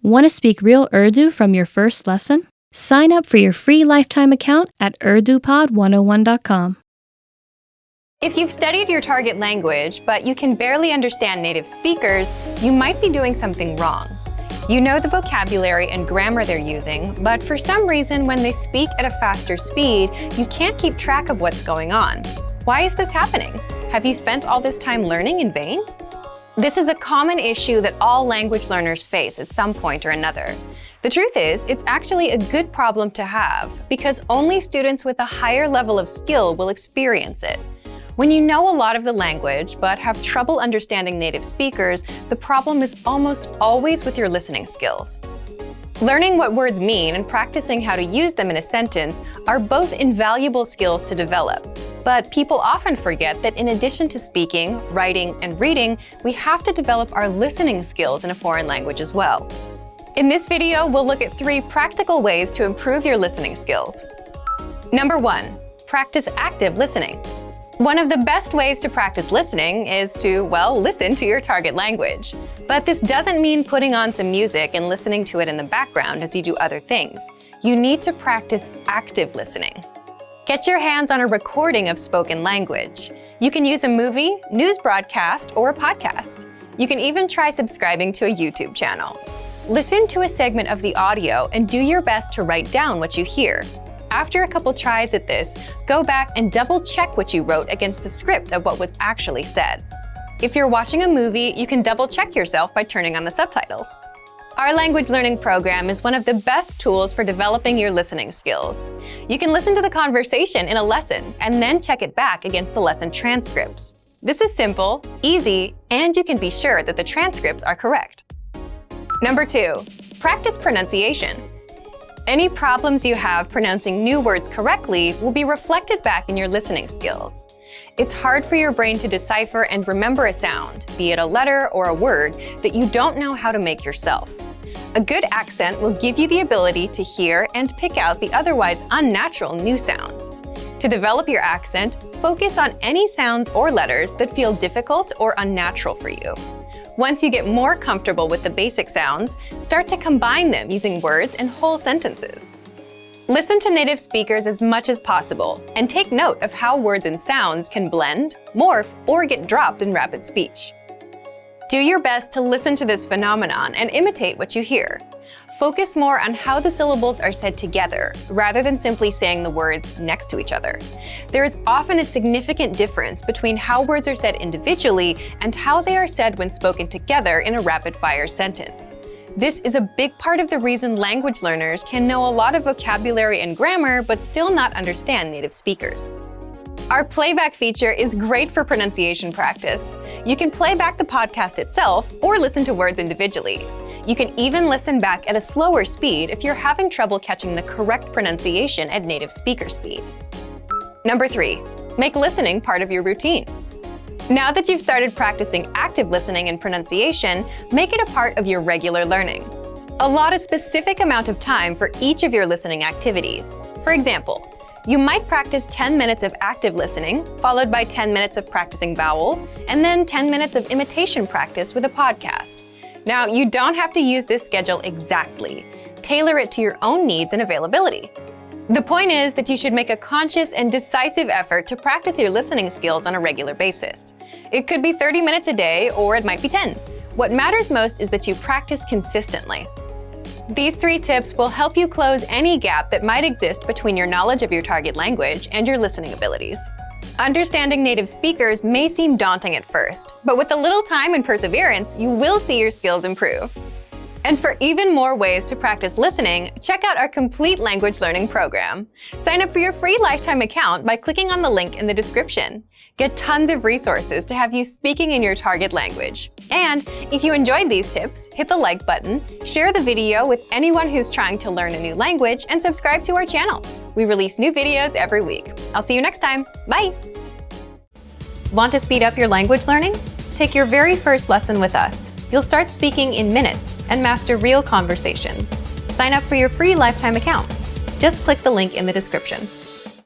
Want to speak real Urdu from your first lesson? Sign up for your free lifetime account at urdupod101.com. If you've studied your target language, but you can barely understand native speakers, you might be doing something wrong. You know the vocabulary and grammar they're using, but for some reason, when they speak at a faster speed, you can't keep track of what's going on. Why is this happening? Have you spent all this time learning in vain? This is a common issue that all language learners face at some point or another. The truth is, it's actually a good problem to have, because only students with a higher level of skill will experience it. When you know a lot of the language but have trouble understanding native speakers, the problem is almost always with your listening skills. Learning what words mean and practicing how to use them in a sentence are both invaluable skills to develop. But people often forget that in addition to speaking, writing, and reading, we have to develop our listening skills in a foreign language as well. In this video, we'll look at 3 practical ways to improve your listening skills. Number 1, practice active listening. One of the best ways to practice listening is to, listen to your target language. But this doesn't mean putting on some music and listening to it in the background as you do other things. You need to practice active listening. Get your hands on a recording of spoken language. You can use a movie, news broadcast, or a podcast. You can even try subscribing to a YouTube channel. Listen to a segment of the audio and do your best to write down what you hear. After a couple tries at this, go back and double-check what you wrote against the script of what was actually said. If you're watching a movie, you can double-check yourself by turning on the subtitles. Our language learning program is one of the best tools for developing your listening skills. You can listen to the conversation in a lesson and then check it back against the lesson transcripts. This is simple, easy, and you can be sure that the transcripts are correct. Number 2, practice pronunciation. Any problems you have pronouncing new words correctly will be reflected back in your listening skills. It's hard for your brain to decipher and remember a sound, be it a letter or a word, that you don't know how to make yourself. A good accent will give you the ability to hear and pick out the otherwise unnatural new sounds. To develop your accent, focus on any sounds or letters that feel difficult or unnatural for you. Once you get more comfortable with the basic sounds, start to combine them using words and whole sentences. Listen to native speakers as much as possible and take note of how words and sounds can blend, morph, or get dropped in rapid speech. Do your best to listen to this phenomenon and imitate what you hear. Focus more on how the syllables are said together, rather than simply saying the words next to each other. There is often a significant difference between how words are said individually and how they are said when spoken together in a rapid-fire sentence. This is a big part of the reason language learners can know a lot of vocabulary and grammar but still not understand native speakers. Our playback feature is great for pronunciation practice. You can play back the podcast itself or listen to words individually. You can even listen back at a slower speed if you're having trouble catching the correct pronunciation at native speaker speed. Number 3, make listening part of your routine. Now that you've started practicing active listening and pronunciation, make it a part of your regular learning. Allot a specific amount of time for each of your listening activities. For example, you might practice 10 minutes of active listening, followed by 10 minutes of practicing vowels, and then 10 minutes of imitation practice with a podcast. Now, you don't have to use this schedule exactly. Tailor it to your own needs and availability. The point is that you should make a conscious and decisive effort to practice your listening skills on a regular basis. It could be 30 minutes a day, or it might be 10. What matters most is that you practice consistently. These 3 tips will help you close any gap that might exist between your knowledge of your target language and your listening abilities. Understanding native speakers may seem daunting at first, but with a little time and perseverance, you will see your skills improve. And for even more ways to practice listening, check out our complete language learning program. Sign up for your free lifetime account by clicking on the link in the description. Get tons of resources to have you speaking in your target language. And if you enjoyed these tips, hit the like button, share the video with anyone who's trying to learn a new language, and subscribe to our channel. We release new videos every week. I'll see you next time. Bye! Want to speed up your language learning? Take your very first lesson with us. You'll start speaking in minutes and master real conversations. Sign up for your free lifetime account. Just click the link in the description.